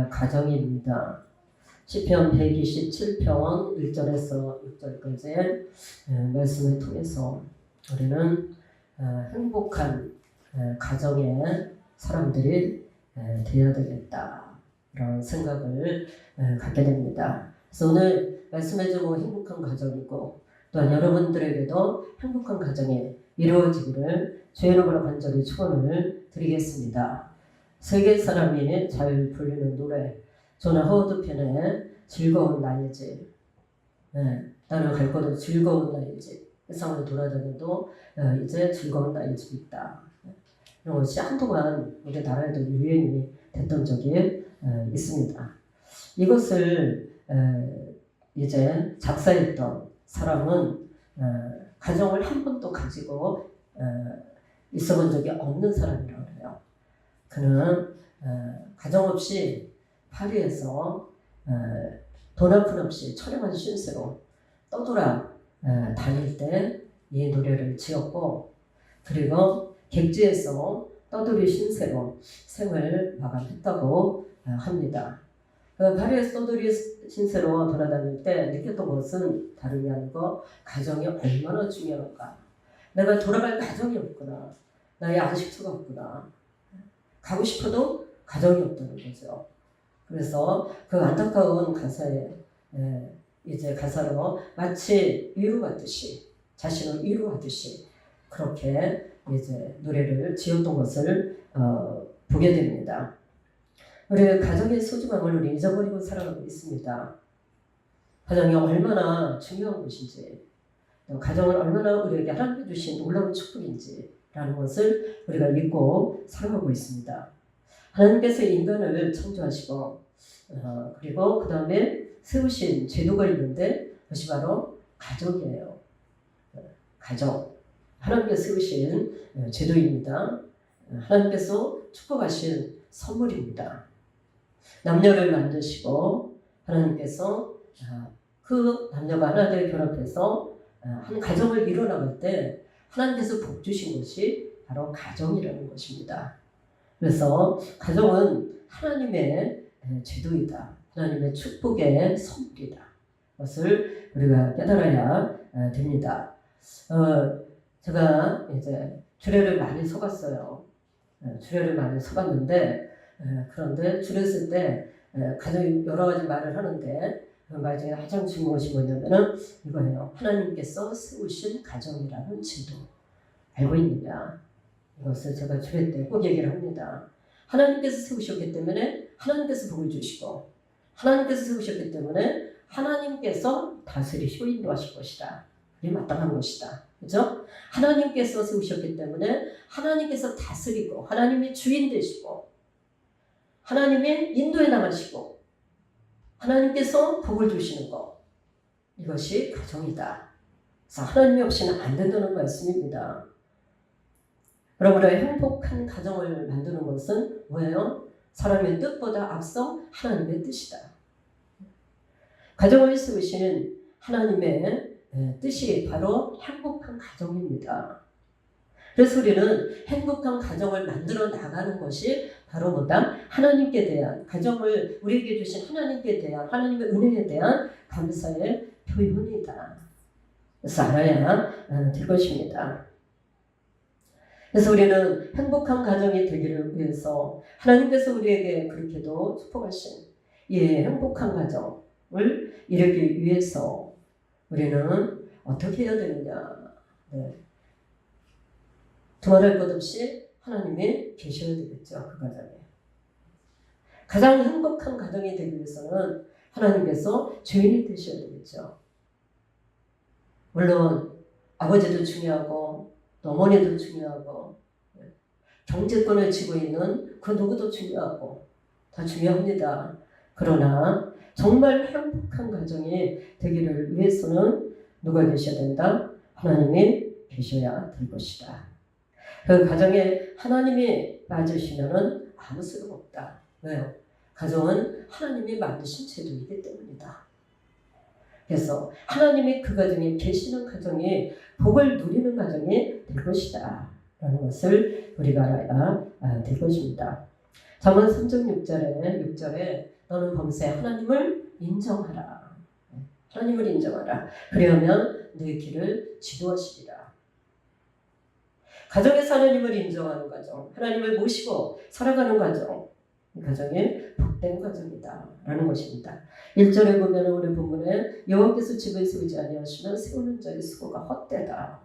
가정입니다. 시편 127편 1절에서 6절까지의 말씀을 통해서 우리는 행복한 가정의 사람들이 되어야 되겠다 이런 생각을 갖게 됩니다. 그래서 오늘 말씀해 주고 행복한 가정이고 또한 여러분들에게도 행복한 가정이 이루어지기를 주의 이름으로 간절히 축원을 드리겠습니다. 세계 사람이 잘 불리는 노래 존 하워드 편의 즐거운 나의 집. 나는 갈 곳은 즐거운 나의 집. 세상을 돌아다녀도 이제 즐거운 나의 집이 있다. 이런 것이 한동안 우리 나라에도 유행이 됐던 적이 있습니다. 이것을 이제 작사했던 사람은 가정을 한 번도 가지고 있어본 적이 없는 사람이라고 해요. 그는 가정 없이 파리에서 돈 한 푼 없이 촬영한 쉰새로 떠돌아 다닐 때 이 노래를 지었고, 그리고 객지에서 떠돌이 쉰새로 생을 마감했다고 합니다. 파리에서 떠돌이 신세로 돌아다닐 때 느꼈던 것은 다름이 아니고 가정이 얼마나 중요한가. 내가 돌아갈 가정이 없구나. 나의 안식처가 없구나. 가고 싶어도 가정이 없다는 거죠. 그래서 그 안타까운 가사에 이제 가사로 마치 위로하듯이, 자신을 위로하듯이 그렇게 이제 노래를 지었던 것을 보게 됩니다. 우리 가정의 소중함을 우리 잊어버리고 살아가고 있습니다. 가정이 얼마나 중요한 것인지, 가정을 얼마나 우리에게 하나님 주신 놀라운 축복인지라는 것을 우리가 잊고 살아가고 있습니다. 하나님께서 인간을 창조하시고 그리고 그 다음에 세우신 제도가 있는데 그것이 바로 가정이에요. 가정. 하나님께서 세우신 제도입니다. 하나님께서 축복하신 선물입니다. 남녀를 만드시고 하나님께서 그 남녀가 하나 되어 결합해서 한 가정을 이뤄나갈 때 하나님께서 복 주신 것이 바로 가정이라는 것입니다. 그래서 가정은 하나님의 제도이다. 하나님의 축복의 선물이다. 그것을 우리가 깨달아야 됩니다. 제가 이제 주례를 많이 서갔어요. 주례를 많이 서갔는데 그런데 주례 쓸 때 가장 여러 가지 말을 하는데 그 말 중에 가장 중요한 것이 뭐냐면은 이거예요. 하나님께서 세우신 가정이라는 제도 알고 있느냐? 이것을 제가 주례 때 꼭 얘기를 합니다. 하나님께서 세우셨기 때문에 하나님께서 복을 주시고 하나님께서 세우셨기 때문에 하나님께서 다스리시고 인도하실 것이다. 이게 마땅한 것이다. 그죠? 하나님께서 세우셨기 때문에 하나님께서 다스리고 하나님이 주인 되시고 하나님의 인도에 나가시고 하나님께서 복을 주시는 것, 이것이 가정이다. 그래서 하나님이 없이는 안 된다는 말씀입니다. 여러분의 행복한 가정을 만드는 것은 뭐예요? 사람의 뜻보다 앞서 하나님의 뜻이다. 가정을 세우시는 하나님의 뜻이 바로 행복한 가정입니다. 그래서 우리는 행복한 가정을 만들어 나가는 것이 바로 뭐다? 하나님께 대한, 가정을 우리에게 주신 하나님께 대한, 하나님의 은혜에 대한 감사의 표현이다. 그래서 알아야 될 것입니다. 그래서 우리는 행복한 가정이 되기를 위해서 하나님께서 우리에게 그렇게도 축복하신 이 행복한 가정을 이루기 위해서 우리는 어떻게 해야 되느냐. 두말할 것 없이 하나님이 계셔야 되겠죠. 그 가정에. 가장 행복한 가정이 되기 위해서는 하나님께서 주인이 되셔야 되겠죠. 물론 아버지도 중요하고 또 어머니도 중요하고 경제권을 쥐고 있는 그 누구도 중요하고 다 중요합니다. 그러나 정말 행복한 가정이 되기를 위해서는 누가 계셔야 된다? 하나님이 계셔야 될 것이다. 그 가정에 하나님이 빠지시면은 아무 소용 없다. 왜요? 가정은 하나님이 만드신 제도이기 때문이다. 그래서 하나님이 그 가정에 계시는 가정이 복을 누리는 가정이 될 것이다 라는 것을 우리가 알아야 될 것입니다. 잠언 3장 6절에 너는 범사에 하나님을 인정하라. 하나님을 인정하라. 그러면 내 길을 지도하시리라. 가정에서 하나님을 인정하는 가정, 하나님을 모시고 살아가는 가정, 이 가정이 복된 가정이다 라는 것입니다. 1절에 보면 우리 본문에 여호와께서 집을 세우지 아니하시면 세우는 자의 수고가 헛되다.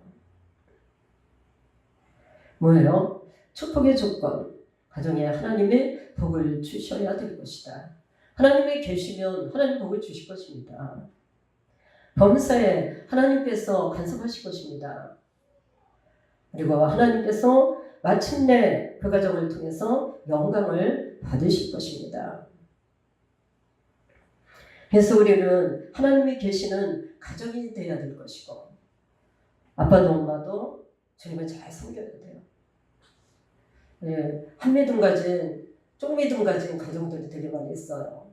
뭐예요? 축복의 조건, 가정에 하나님의 복을 주셔야 될 것이다. 하나님이 계시면 하나님 복을 주실 것입니다. 범사에 하나님께서 간섭하실 것입니다. 그리고 하나님께서 마침내 그 가정을 통해서 영광을 받으실 것입니다. 그래서 우리는 하나님이 계시는 가정이 되어야 될 것이고, 아빠도 엄마도 주님을 잘 섬겨야 돼요. 예, 한 믿음 가진, 쪽 믿음 가진 가정들이 되게 많이 있어요.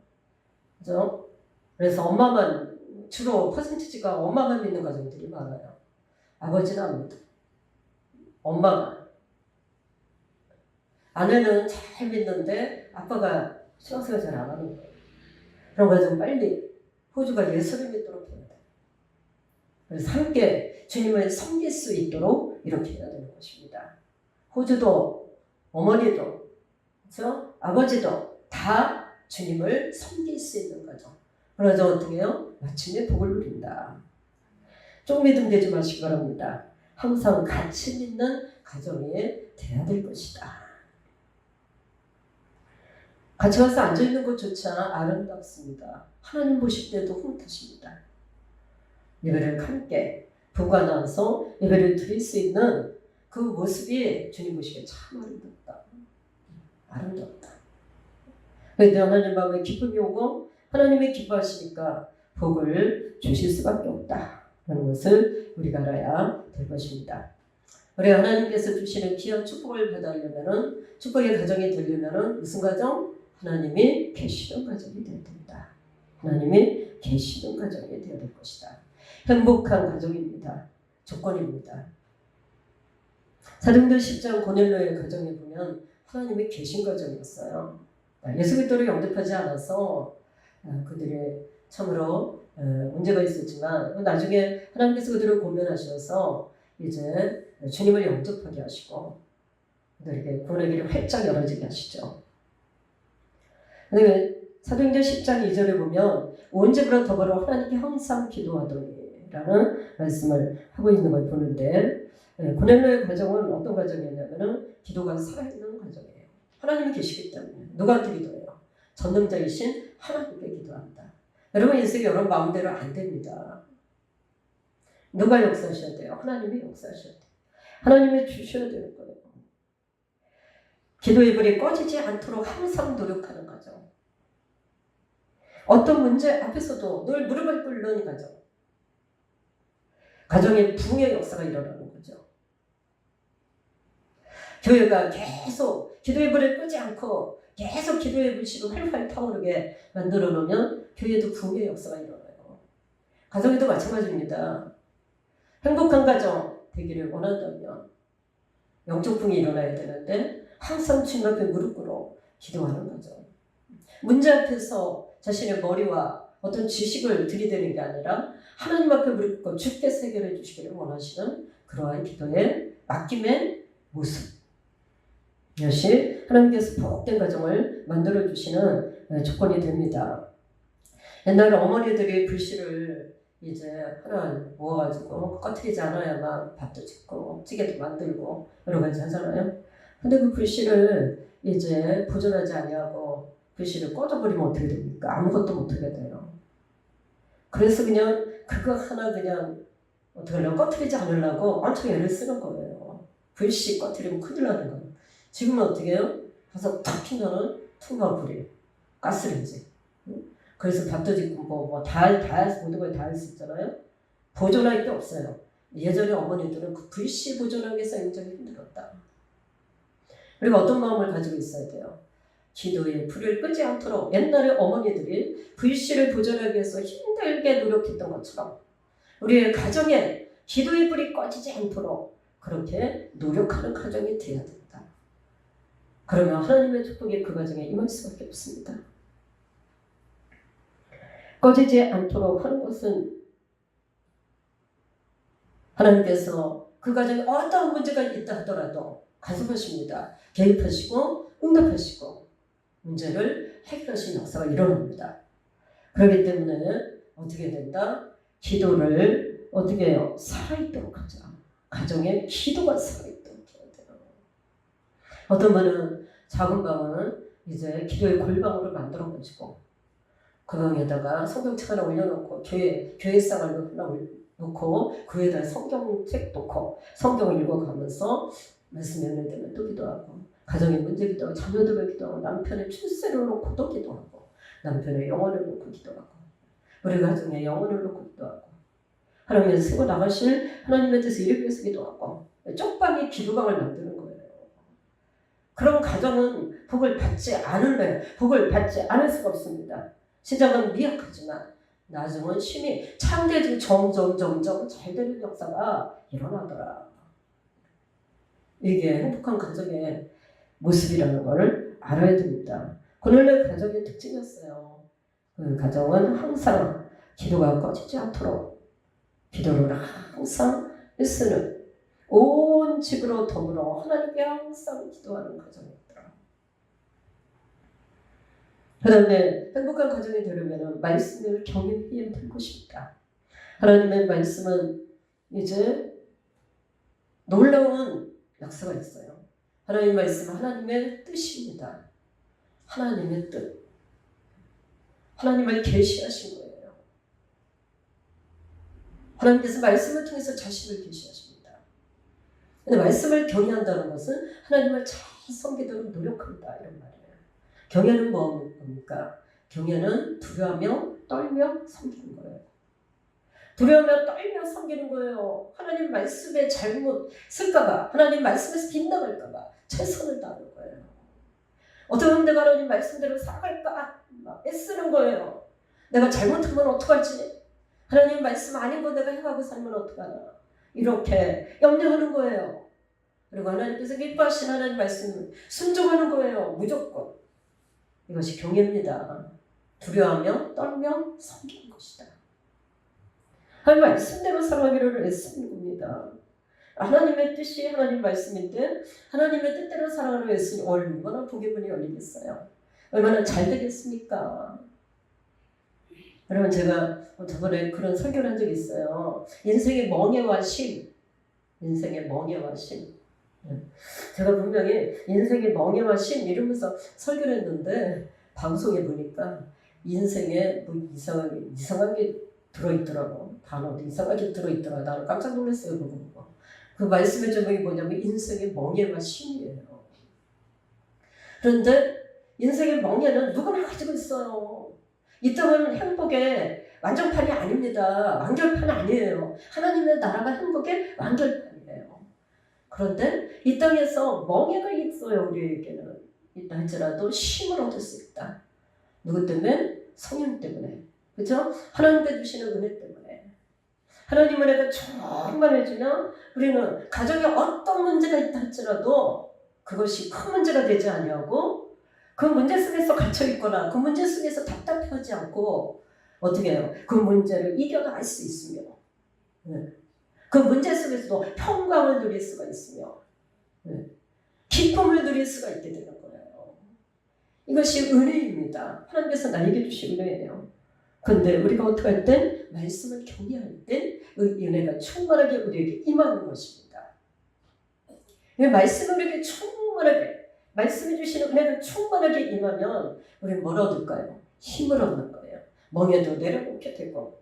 그죠? 그래서 엄마만, 주로 퍼센티지가 엄마만 믿는 가정들이 많아요. 아버지는 안 믿어. 엄마만. 아내는 잘 믿는데 아빠가 신앙생활 잘 안 하는 거예요. 그런 가정 빨리 호주가 예수를 믿도록 해야 돼요. 그래서 함께 주님을 섬길 수 있도록 이렇게 해야 되는 것입니다. 호주도 어머니도 그렇죠? 아버지도 다 주님을 섬길 수 있는 가정. 그래서 어떻게 해요? 마침내 복을 누린다. 좀 믿음 되지 마시기 바랍니다. 항상 같이 믿는 가정이 돼야 될 것이다. 같이 가서 앉아있는 것조차 아름답습니다. 하나님 보실 때도 흐뭇하십니다. 예배를 함께 부부가 나와서 예배를 드릴 수 있는 그 모습이 주님 보시기에 참 아름답다. 아름답다. 그런데 하나님 마음에 기쁨이 오고 하나님이 기뻐하시니까 복을 주실 수밖에 없다 라는 것을 우리가 알아야 될 것입니다. 우리 하나님께서 주시는 귀한 축복을 받으려면, 축복의 가정이 되려면 무슨 가정? 하나님이 계시는 가정이 되어야 된다. 하나님이 계시는 가정이 되어야 될 것이다. 행복한 가정입니다. 조건입니다. 사도행전 10장 고넬료의 가정에 보면 하나님이 계신 가정이었어요. 예수 그리스도를 영접하지 않아서 그들이 참으로 문제가 있었지만 나중에 하나님께서 그들을 고면하셔서 이제 주님을 영접하게 하시고 그들에게 구원의 길이 활짝 열어지게 하시죠. 사도행전 10장 2절에 보면 온 집으로 더불어 하나님께 항상 기도하더니 라는 말씀을 하고 있는 걸 보는데, 고넬료의 가정은 어떤 가정이었냐면 기도가 살아있는 가정이에요. 하나님이 계시기 때문에 누구한테 기도해요? 전능자이신 하나님께 기도한다. 여러분 인생이 여러분 마음대로 안 됩니다. 누가 역사하셔야 돼요? 하나님이 역사하셔야 돼요. 하나님이 주셔야 되는 거예요. 기도의 불이 꺼지지 않도록 항상 노력하는 가정. 어떤 문제 앞에서도 늘 무릎을 꿇는 가정. 가정에 부흥의 역사가 일어나는 거죠. 교회가 계속 기도의 불을 끄지 않고 계속 기도의 불씨로 활활 타오르게 만들어 놓으면 교회도 부흥의 역사가 일어나요. 가정에도 마찬가지입니다. 행복한 가정 되기를 원한다면 영적 부흥이 일어나야 되는데 항상 주님 앞에 무릎 꿇어 기도하는 가정. 문제 앞에서 자신의 머리와 어떤 지식을 들이대는 게 아니라 하나님 앞에 무릎 꿇고 주께서 해결해 주시기를 원하시는 그러한 기도의 맡김의 모습. 이것이 하나님께서 복된 가정을 만들어 주시는 조건이 됩니다. 옛날에 어머니들이 불씨를 이제 하나 모아가지고 꺼트리지 않아야만 밥도 짓고 찌개도 만들고 여러 가지 하잖아요. 근데 그 불씨를 이제 보존하지 아니하고 불씨를 꺼져버리면 어떻게 됩니까? 아무것도 못하게 돼요. 그래서 그냥 그거 하나 그냥 어떻게 하려고 꺼트리지 않으려고 엄청 애를 쓰는 거예요. 불씨 꺼트리면 큰일 나는 거예요. 지금은 어떻게 해요? 가서 탁 피면은 퉁가 불이 가스레인지. 그래서 밥도 짓고 모든 걸 다 할 수 있잖아요. 보존할 게 없어요. 예전에 어머니들은 그 불씨 보존하기 위해서 굉장히 힘들었다. 그리고 어떤 마음을 가지고 있어야 돼요? 기도의 불을 끄지 않도록 옛날에 어머니들이 불씨를 보존하기 위해서 힘들게 노력했던 것처럼 우리의 가정에 기도의 불이 꺼지지 않도록 그렇게 노력하는 가정이 되어야 된다. 그러면 하나님의 축복이 그 가정에 임할 수밖에 없습니다. 꺼지지 않도록 하는 것은 하나님께서 그 가정에 어떠한 문제가 있다 하더라도 가슴하십니다. 개입하시고 응답하시고 문제를 해결하시는 역사가 일어납니다. 그렇기 때문에 어떻게 된다? 기도를 어떻게 해요? 살아있도록 하자. 가정에 기도가 살아있도록 해야 돼요. 어떤 분은 작은 방은 이제 기도의 골방으로 만들어가지고 그 방에다가 성경책 하나 올려놓고 교회상을 하나 놓고 그 위에다 성경책 놓고 성경을 읽어가면서 말씀 연결되면 또 기도하고 가정의 문제 기도하고 자녀들을 기도하고 남편의 출세를 놓고도 기도하고 남편의 영혼을 놓고 기도하고 우리 가정의 영혼을 놓고 기도하고 하나님의 쓰고 나가실 하나님의 뜻을 이루기 위해서 기도하고 쪽방이 기도방을 만드는 거예요. 그런 가정은 복을 받지 않을래요. 복을 받지 않을 수가 없습니다. 시작은 미약하지만 나중은 심히 창대해지고 점점 잘 되는 역사가 일어나더라. 이게 행복한 가정의 모습이라는 걸 알아야 됩니다. 오늘의 가정의 특징이었어요. 그 가정은 항상 기도가 꺼지지 않도록 기도를 항상 쓰는 온 집으로 더불어 하나님께 항상 기도하는 가정이었더라. 그 다음에 행복한 가정이 되려면 말씀을 경외해야 될 것입니다. 하나님의 말씀은 이제 놀라운 역사가 있어요. 하나님의 말씀은 하나님의 뜻입니다. 하나님의 뜻. 하나님을 계시하신 거예요. 하나님께서 말씀을 통해서 자신을 계시하십니다. 근데 말씀을 경외한다는 것은 하나님을 잘 섬기도록 노력한다 이런 말이에요. 경외는 뭡니까? 경외는 두려워하며 떨며 섬기는 거예요. 두려워하며 떨며 섬기는 거예요. 하나님 말씀에 잘못 쓸까봐, 하나님 말씀에서 빗나갈까봐 최선을 다하는 거예요. 어떤 내가 하나님 말씀대로 살아갈까 애쓰는 거예요. 내가 잘못하면 어떡하지? 하나님 말씀 아닌 거 내가 해가고 살면 어떡하나? 이렇게 염려하는 거예요. 그리고 하나님께서 기뻐하신 하나님 말씀을 순종하는 거예요. 무조건. 이것이 경외입니다. 두려워하며 떨며 섬기는 것이다. 하나님 말씀대로 살아가기를 애쓰는 겁니다. 하나님의 뜻이 하나님 말씀인데 하나님의 뜻대로 살아가기로 애쓰니 얼마나 복의 문이 열리겠어요. 얼마나 잘 되겠습니까? 여러분 제가 저번에 그런 설교를 한 적이 있어요. 인생의 멍해와 심. 인생의 멍해와 심. 제가 분명히 인생의 멍해와 심 이러면서 설교를 했는데 방송에 보니까 인생에 뭐 이상하게 들어있더라고. 단어도 이상하게 들어있더라고. 나는 깜짝 놀랐어요. 그거 보고. 그 말씀의 제목이 뭐냐면 인생의 멍해와 심이에요. 그런데 인생의 멍해는 누구나 가지고 있어요. 이 땅은 행복의 완전판이 아닙니다. 완결판이 아니에요. 하나님의 나라가 행복의 완결판이에요. 그런데 이 땅에서 멍해가 있어요. 우리에게는. 있다 할지라도 쉼을 얻을 수 있다. 누구 때문에? 성령 때문에. 그렇죠? 하나님께 주시는 은혜 때문에. 하나님 은혜가 충만해지면 우리는 가정에 어떤 문제가 있다 할지라도 그것이 큰 문제가 되지 아니하고 그 문제 속에서 갇혀있거나 그 문제 속에서 답답해하지 않고 어떻게 해요? 그 문제를 이겨나갈 수 있으며 그 문제 속에서도 평강을 누릴 수가 있으며 기쁨을 누릴 수가 있게 되는 거예요. 이것이 은혜입니다. 하나님께서 나에게 주신 은혜예요. 그런데 우리가 어떻게 할 땐 말씀을 경외할 땐 은혜가 충만하게 우리에게 임하는 것입니다. 말씀을 우리에게 충만하게 말씀해 주시는 은혜가 충만하게 임하면 우리는 뭘 얻을까요? 힘을 얻는 거예요. 멍에도 내려놓게 되고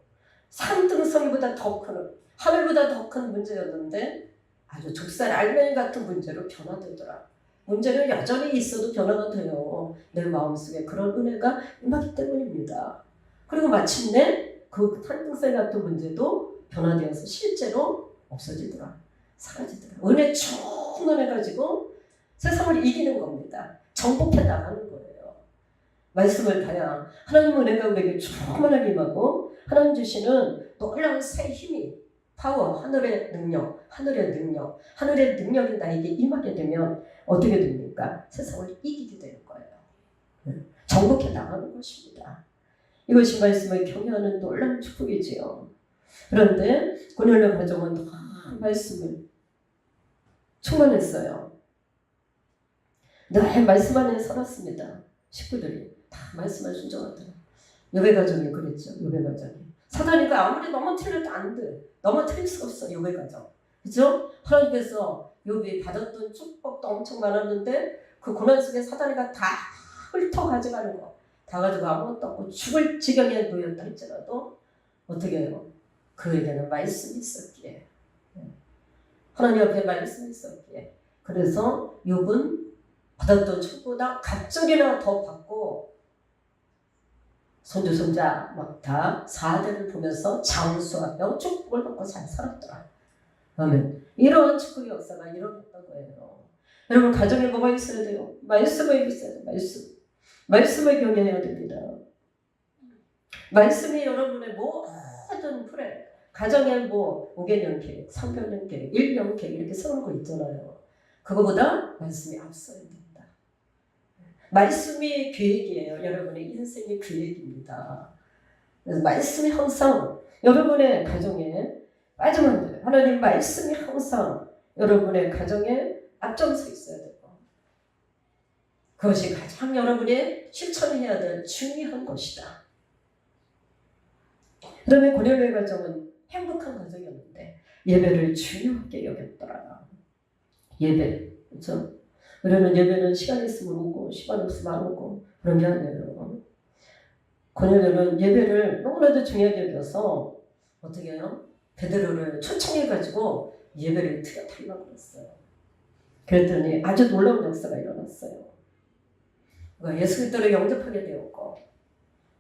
산등성이보다 더 큰 하늘보다 더 큰 문제였는데 아주 좁쌀 알맹이 같은 문제로 변화되더라. 문제는 여전히 있어도 변화가 돼요. 내 마음속에 그런 은혜가 임하기 때문입니다. 그리고 마침내 그 산등살 같은 문제도 변화되어서 실제로 없어지더라. 사라지더라. 은혜 충만해가지고 세상을 이기는 겁니다. 정복해 나가는 거예요. 말씀을 봐야 하나님 은혜가 우리에게 충만하게 임하고 하나님 주시는 놀라운 새 힘이 파워, 하늘의 능력, 하늘의 능력이 나에게 임하게 되면 어떻게 됩니까? 세상을 이기게 되는 거예요. 정복해 나가는 것입니다. 이것이 말씀을 경외하는 놀라운 축복이지요. 그런데 고넬료 가정은 다 말씀을 충만했어요. 늘 말씀 안에 살았습니다. 식구들이 다 말씀을 순종하더라. 욥의 가정이 그랬죠. 욥의 가정이 사단이가 아무리 넘어뜨려도 안 돼. 넘어뜨릴 수 없어. 욥의 가정. 그죠? 하나님께서 욥이 받았던 축복도 엄청 많았는데 그 고난 속에 사단이가 다 훑어 가져가는 거. 다 가지고 아무것도 없고 죽을 지경에 놓였다 할지라도 어떻게 해요? 그에게는 말씀이 있었기에. 하나님 앞에 말씀이 있었기에. 그래서 욥은 받았던 축복보다 갑절이나 더 받고 손주 손자 막 다 4대를 보면서 장수하며 축복을 받고 잘 살았더라. 아멘. 이런 축복의 역사가 일어났던 거예요. 여러분 가정에 뭐가 있어야 돼요? 말씀을 있어야 돼요. 말씀을 경외해야 됩니다. 말씀이 여러분의 모든 프레 가정에 뭐 5개년 계획, 3개년 계획, 1년 계획 이렇게 세우는 거 있잖아요. 그거보다 말씀이 앞서야 됩니다. 말씀이 계획이에요. 여러분의 인생의 계획입니다. 그래서 말씀이 항상 여러분의 가정에 빠지면 안 돼요. 하나님 말씀이 항상 여러분의 가정에 앞장서 있어야 돼요. 그것이 가장 여러분이 실천해야 될 중요한 것이다. 그 다음에 고넬료의 가정은 행복한 가정이었는데 예배를 중요하게 여겼더라. 예배, 그렇죠? 우리는 예배는 시간 있으면 오고 시간 없으면 안 오고 그런 게 아니에요. 고넬료는 예배를 너무나도 중요하게 여겨서 어떻게 해요? 베드로를 초청해가지고 예배를 드려달라고 했어요. 그랬더니 아주 놀라운 역사가 일어났어요. 예수 그리스도를 영접하게 되었고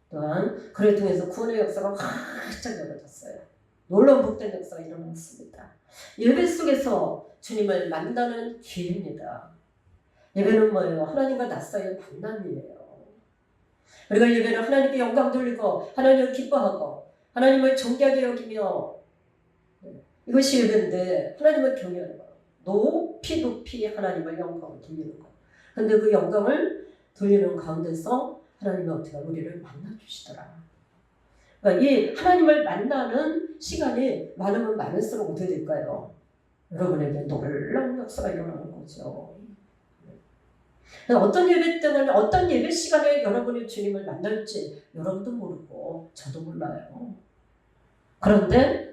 또한 그를 통해서 구원의 역사가 활짝 열어졌어요. 놀라운 복된 역사가 일어났습니다. 예배 속에서 주님을 만나는 기회입니다. 예배는 뭐예요? 하나님과 낯서의 만남이에요. 우리가 예배는 하나님께 영광 돌리고 하나님을 기뻐하고 하나님을 존귀하게 여기며 이것이 예배인데 하나님을 경외하는 거. 높이 하나님을 영광을 돌리는 거. 그런데 그 영광을 돌리는 가운데서 하나님이 어떻게 우리를 만나주시더라. 그러니까 이 하나님을 만나는 시간이 많으면 많을수록 어떻게 될까요? 여러분에게 놀라운 역사가 일어나는 거죠. 어떤 예배 때문에 어떤 예배 시간에 여러분이 주님을 만날지 여러분도 모르고 저도 몰라요. 그런데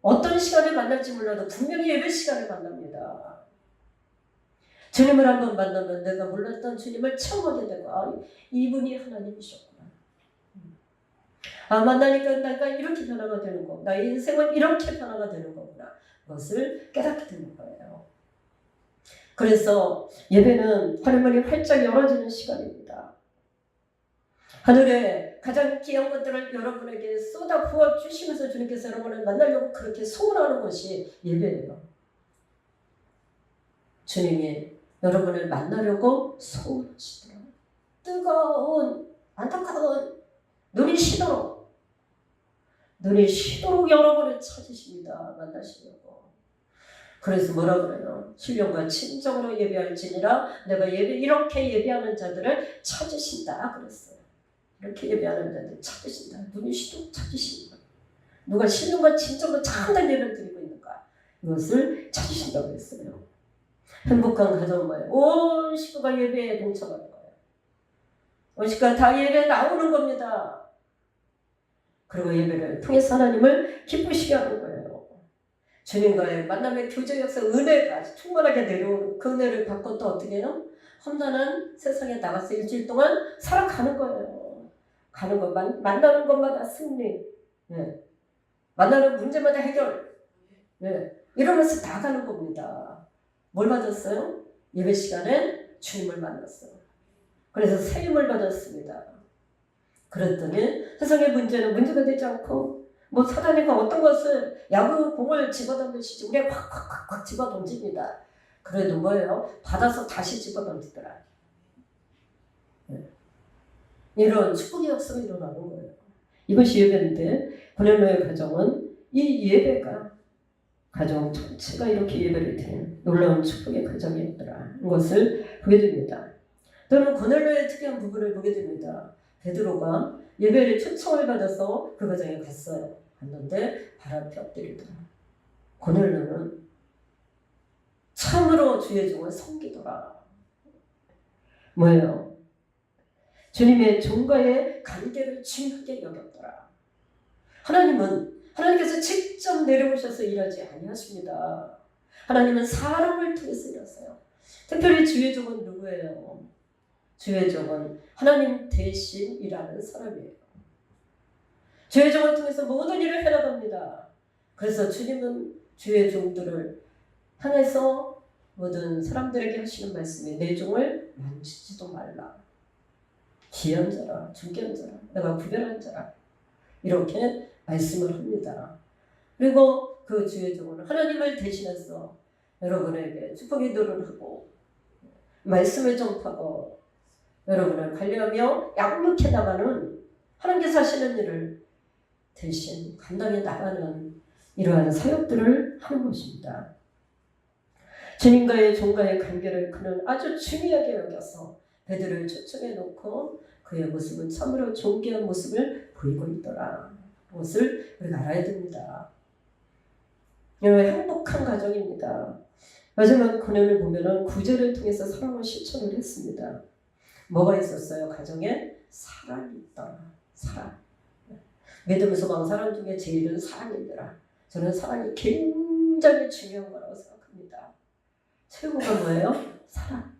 어떤 시간에 만날지 몰라도 분명히 예배 시간에 만납니다. 주님을 한번 만나면 내가 몰랐던 주님을 체험하게 되고 이분이 하나님이셨구나. 만나니까 내가 이렇게 변화가 되는 거구나. 나의 인생은 이렇게 변화가 되는 거구나. 그것을 깨닫게 되는 거예요. 그래서 예배는 하늘문이 활짝 열어지는 시간입니다. 하늘에 가장 귀한 것들을 여러분에게 쏟아 부어 주시면서 주님께서 여러분을 만나려고 그렇게 소원하는 것이 예배예요. 주님이 여러분을 만나려고 소원하시더라. 뜨거운 안타까운 눈이 시도록 여러분을 찾으십니다. 만나시려고. 그래서 뭐라 그래요? 신령과 진정으로 예배할지니라 내가 이렇게 예배하는 자들을 찾으신다 그랬어요. 이렇게 예배하는 자들 찾으신다. 눈이 시도록 찾으신다. 누가 신령과 진정으로 참된 예배를 드리고 있는가? 이것을 찾으신다고 했어요. 행복한 가정은 뭐예요? 온 식구가 예배에 동참하는 거예요. 온 식구가 다 예배에 나오는 겁니다. 그리고 예배를 통해서 하나님을 기쁘시게 하는 거예요. 주님과의 만남의 교제 역사 은혜가 충만하게 내려오는 그 은혜를 받고 또 어떻게 해요? 험난한 세상에 나가서 일주일 동안 살아가는 거예요. 가는 것, 만나는 것마다 승리, 만나는 문제마다 해결, 이러면서 나가는 겁니다. 뭘 받았어요? 예배 시간에 주님을 만났어요. 그래서 새 힘을 받았습니다. 그랬더니 세상의 문제는 문제가 되지 않고 뭐 사단이가 어떤 것을 야구공을 집어던지지 우리가 콱콱콱콱 집어던집니다. 그래도 뭐예요? 받아서 다시 집어던지더라. 이런 축복의 역사가 일어나는 거예요. 이것이 예배인데 고넬료의 가정은 이 예배가 가정 전체가 이렇게 예배를 드리는 놀라운 축복의 가정이었더라. 이것을 보게 됩니다. 또는 고넬료의 특이한 부분을 보게 됩니다. 베드로가 예배를 초청을 받아서 그 가정에 갔어요. 갔는데 발 앞에 엎드리더라. 고넬료는 참으로 주의 종을 섬기더라. 뭐예요? 주님의 종과의 관계를 중요하게 여겼더라. 하나님께서 직접 내려오셔서 일하지 아니하십니다. 하나님은 사람을 통해서 일하세요. 특별히 주의 종은 누구예요? 주의 종은 하나님 대신 일하는 사람이에요. 주의 종을 통해서 모든 일을 해나갑니다. 그래서 주님은 주의 종들을 향해서 모든 사람들에게 하시는 말씀이 내 종을 만지지도 말라. 귀한 자라, 중견 자라, 내가 구별한 자라. 이렇게 말씀을 합니다. 그리고 그 주의 종은 하나님을 대신해서 여러분에게 축복의 기도를 하고 말씀을 전파하고 여러분을 관리하며 양육해 나가는 하나님께서 하시는 일을 대신 감당해 나가는 이러한 사역들을 하는 것입니다. 주님과의 종과의 관계를 그는 아주 중요하게 여겨서 베드로를 초청해 놓고 그의 모습은 참으로 존귀한 모습을 보이고 있더라. 그것을 우리가 알아야 됩니다. 여러분, 행복한 가정입니다. 마지막 고난을 보면은 구제를 통해서 사랑을 실천을 했습니다. 뭐가 있었어요? 가정에 사랑이 있더라. 사랑. 믿음, 소망, 사랑 중에 제일은 사랑이더라. 저는 사랑이 굉장히 중요한 거라고 생각합니다. 최고가 뭐예요? 사랑.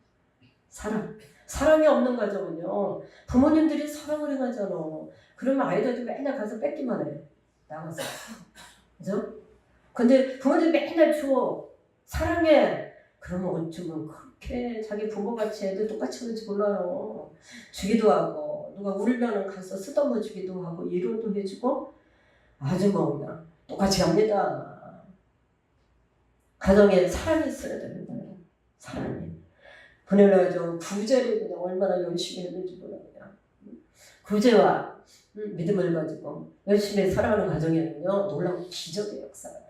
사랑. 사랑이 없는 가정은요, 부모님들이 사랑을 행하잖아. 그러면 아이들도 맨날 가서 뺏기만 해. 나가서. 그죠? 근데 부모님이 맨날 줘. 사랑해. 그러면 어쩌면 그렇게 자기 부모같이 애들 똑같이 하는지 몰라요. 주기도 하고, 누가 울면은 가서 쓰다듬어 주기도 하고, 위로도 해주고, 아주 뭐 그냥 똑같이 합니다. 가정에 사랑이 있어야 됩니다. 사랑이. 그녀는 좀 구제를 그냥 얼마나 열심히 했는지 몰라요. 구제와 믿음을 가지고 열심히 살아가는 가정에는요, 놀라운 기적의 역사가 나요.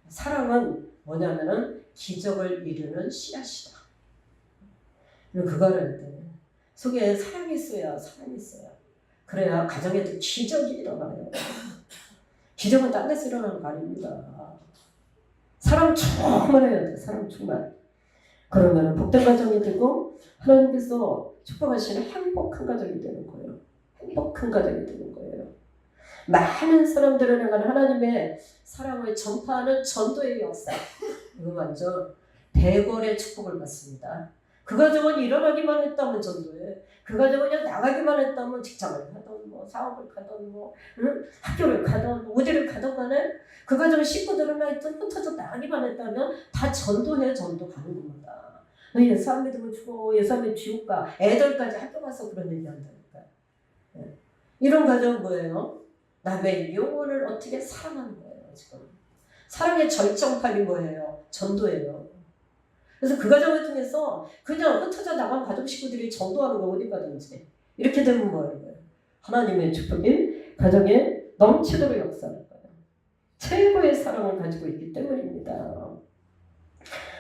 사랑은 뭐냐면은 기적을 이루는 씨앗이다. 그거를 속에 사랑이 있어야 사랑이 있어요. 그래야 가정에도 기적이 일어나요. 기적은 딴 데서 일어나는 거 아닙니다. 사랑 충만해야 돼. 사랑 충만. 그러면 복된 가정이 되고 하나님께서 축복하시는 행복한 가정이 되는 거예요. 행복한 가정이 되는 거예요. 많은 사람들을 향한 하나님의 사랑을 전파하는 전도의 역사. 이거 완전 대궐의 축복을 받습니다. 그 가정은 일어나기만 했다면 전도해. 그 가정은 그냥 나가기만 했다면 직장을 가던 뭐 사업을 가던 뭐 학교를 가던 어디를 가던 간에 그 가정 식구들은 하여튼 흩어져 나가기만 했다면 다 전도해. 전도 가는 겁니다. 너 예수 안 믿으면 죽어. 예수 안 믿으면 지옥 가. 애들까지 학교 가서 그런 얘기 한다니까. 네. 이런 가정은 뭐예요? 남의 영혼을 어떻게 사랑하는 거예요. 지금 사랑의 절정판이 뭐예요? 전도예요. 그래서 그 가정을 통해서 그냥 흩어져 나간 가족 식구들이 전도하는 거 어디 가든지 이렇게 되면 뭐예요? 하나님의 축복이 가정에 넘치도록 역사하는 거예요. 최고의 사랑을 가지고 있기 때문입니다.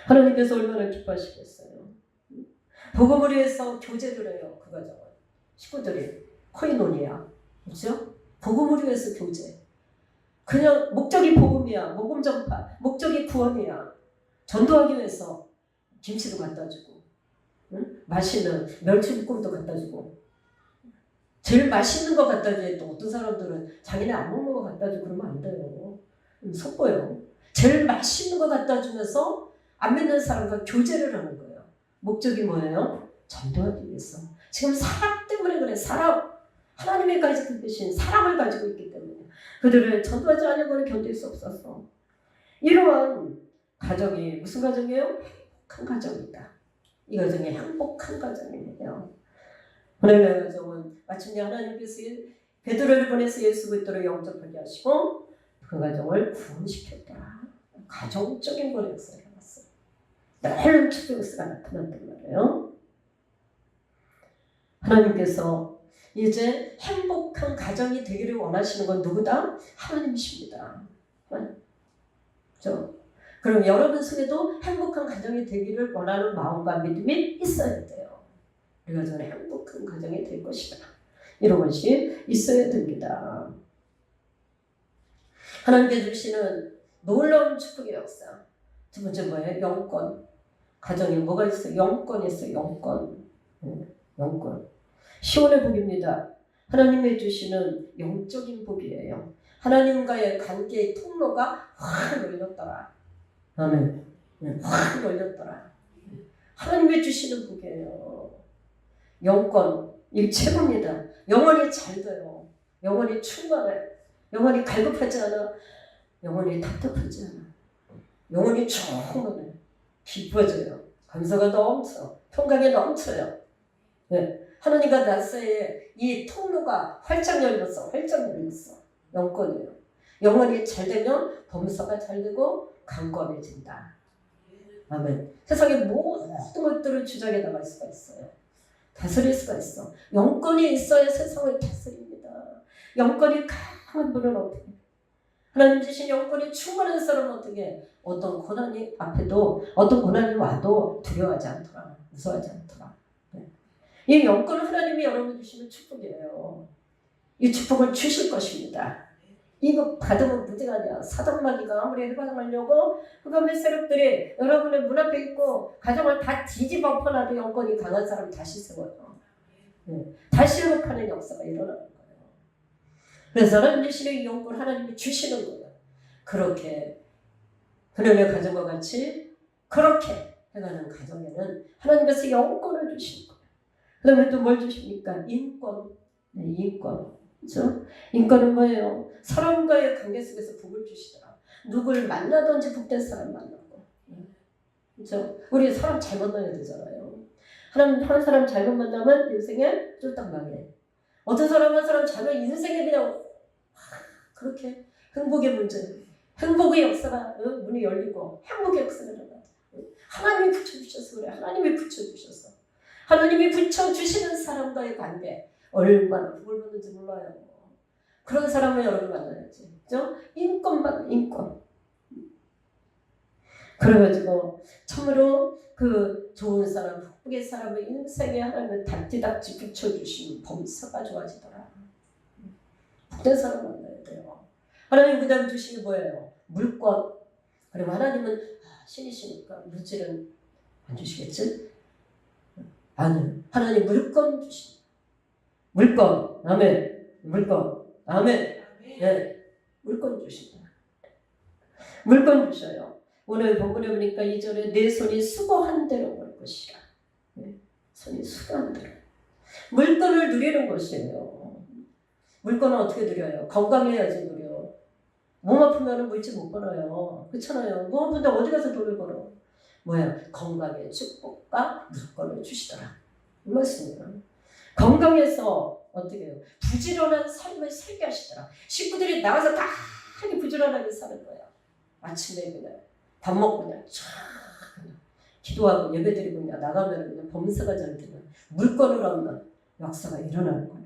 하나님께서 얼마나 기뻐하시겠어요. 복음을 위해서 교제를 해요. 그 가정은 식구들이 코이노니아, 그렇죠? 복음을 위해서 교제. 그냥 목적이 복음이야. 복음 전파. 목적이 구원이야. 전도하기 위해서 김치도 갖다 주고, 응? 맛있는 멸치볶음도 갖다 주고, 제일 맛있는 거 갖다 줘야 또 어떤 사람들은 자기네 안 먹는 거 갖다 주고 그러면 안 돼요. 속고요. 제일 맛있는 거 갖다 주면서 안 믿는 사람과 교제를 하는 거예요. 목적이 뭐예요? 전도하기 위해서. 지금 사랑 때문에 그래. 사랑. 하나님이 가지고 계신 사랑을 가지고 있기 때문에 그들을 전도하지 않으면 견딜 수 없어서 이러한 가정이 무슨 가정이에요? 행복한 가정이다. 이 가정이 행복한 가정이에요. 하나님의 가정은 마침내 하나님께서 베드로를 보내서 예수 그리스도를 영접하게 하시고 그 가정을 구원시켰다. 가정적인 거에 역사를 해놨어요. 놀라운 축복의 역사가 나타났단 말이에요. 하나님께서 이제 행복한 가정이 되기를 원하시는 건 누구다? 하나님이십니다. 그렇죠? 그럼 여러분 속에도 행복한 가정이 되기를 원하는 마음과 믿음이 있어야 돼요. 우리가 저는 행복한 가정이 될 것이다. 이런 것이 있어야 됩니다. 하나님께 주시는 놀라운 축복의 역사. 두 번째 뭐예요? 영권. 가정에 뭐가 있어요? 영권이 있어요. 영권. 영권. 시온의 복입니다. 하나님이 주시는 영적인 복이에요. 하나님과의 관계의 통로가 확 열렸더라. 아멘. 확 열렸더라. 하나님이 주시는 복이에요. 영권. 이게 최고입니다. 영원히 잘 돼요. 영원히 충만해. 영원히 갈급하지 않아. 영원히 답답하지 않아. 영원히 충만해. 기뻐져요. 감사가 넘쳐. 평강이 넘쳐요. 네. 하나님과 나 사이에 이 통로가 활짝 열렸어. 활짝 열렸어. 영권이에요. 영원히 잘 되면 범사가 잘 되고 강건해진다. 아멘. 세상의 모든 것들을 주장해 나갈 수가 있어요. 다스릴 수가 있어. 영권이 있어야 세상을 다스립니다. 영권이 강한 분은 어떻게? 하나님 주신 영권이 충만한 사람은 어떻게? 어떤 고난이 앞에도 어떤 고난이 와도 두려워하지 않더라. 무서워하지 않더라. 네. 이 영권은 하나님이 여러분 주시는 축복이에요. 이 축복을 주실 것입니다. 이거 받으면 문제가 아니야. 사단마귀가 아무리 해방하려고 흑암의 세력들이 여러분의 문 앞에 있고 가정을 다 뒤집어 엎어놔도 영권이 강한 사람 다시 세워요. 네. 다시 회복하는 역사가 일어나는 거예요. 그래서 하나님 주시는 영권 하나님이 주시는 거예요. 그렇게 하나님의 가정과 같이 그렇게 해가는 가정에는 하나님께서 영권을 주실 거예요. 그 다음에 또 뭘 주십니까? 인권. 네, 인권. 그렇죠? 인권은 뭐예요? 사람과의 관계 속에서 복을 주시더라. 누굴 만나든지 복된 사람 만나고. 그렇죠? 우리 사람 잘 만나야 되잖아요. 한 사람 잘못 만나면 인생에 쫄딱 망해. 어떤 사람 한 사람 잘못 인생에 그냥 그렇게 행복의 문제. 행복의 역사가 문이 열리고 행복의 역사가 일어나. 하나님이 붙여주셔서 그래. 하나님이 붙여주셔서. 하나님이 붙여주시는 사람과의 관계. 얼마나 복을 받는지 몰라요. 그런 사람을 여러분 만나야지. 그죠? 인권만 인권. 그래가지고 참으로 그 좋은 사람, 복의 사람의 인생에 하나님은 닥지닥지 붙여주시는 범사가 좋아지더라. 복된 사람 만나야 돼요. 하나님 그 다음 주시는 뭐예요? 물권. 그리고 하나님은 신이시니까 물질은 안 주시겠지? 아니, 하나님 물권 주십니다. 물권. 아멘. 물권. 아멘. 네. 물권 주십니다. 물권 주셔요. 오늘 본문에 보니까 2절에 내 손이 수고한 대로 올 것이라. 네. 손이 수고한 대로. 물권을 누리는 것이에요. 물권은 어떻게 누려요? 건강해야지 누려. 몸 아프면 물질 못 벌어요. 그렇잖아요. 몸 아픈데 어디 가서 돈을 벌어? 뭐야? 건강의 축복과 물권을 주시더라. 이 말씀이에요. 건강해서 어떻게 해요? 부지런한 삶을 살게 하시더라. 식구들이 나가서 다 부지런하게 사는 거야. 아침에 그냥 밥 먹고 그냥 쫙 기도하고 예배드리고 그냥 나가면 그냥 범사가 잘 되는 물건을 얻는 역사가 일어나는 거예요.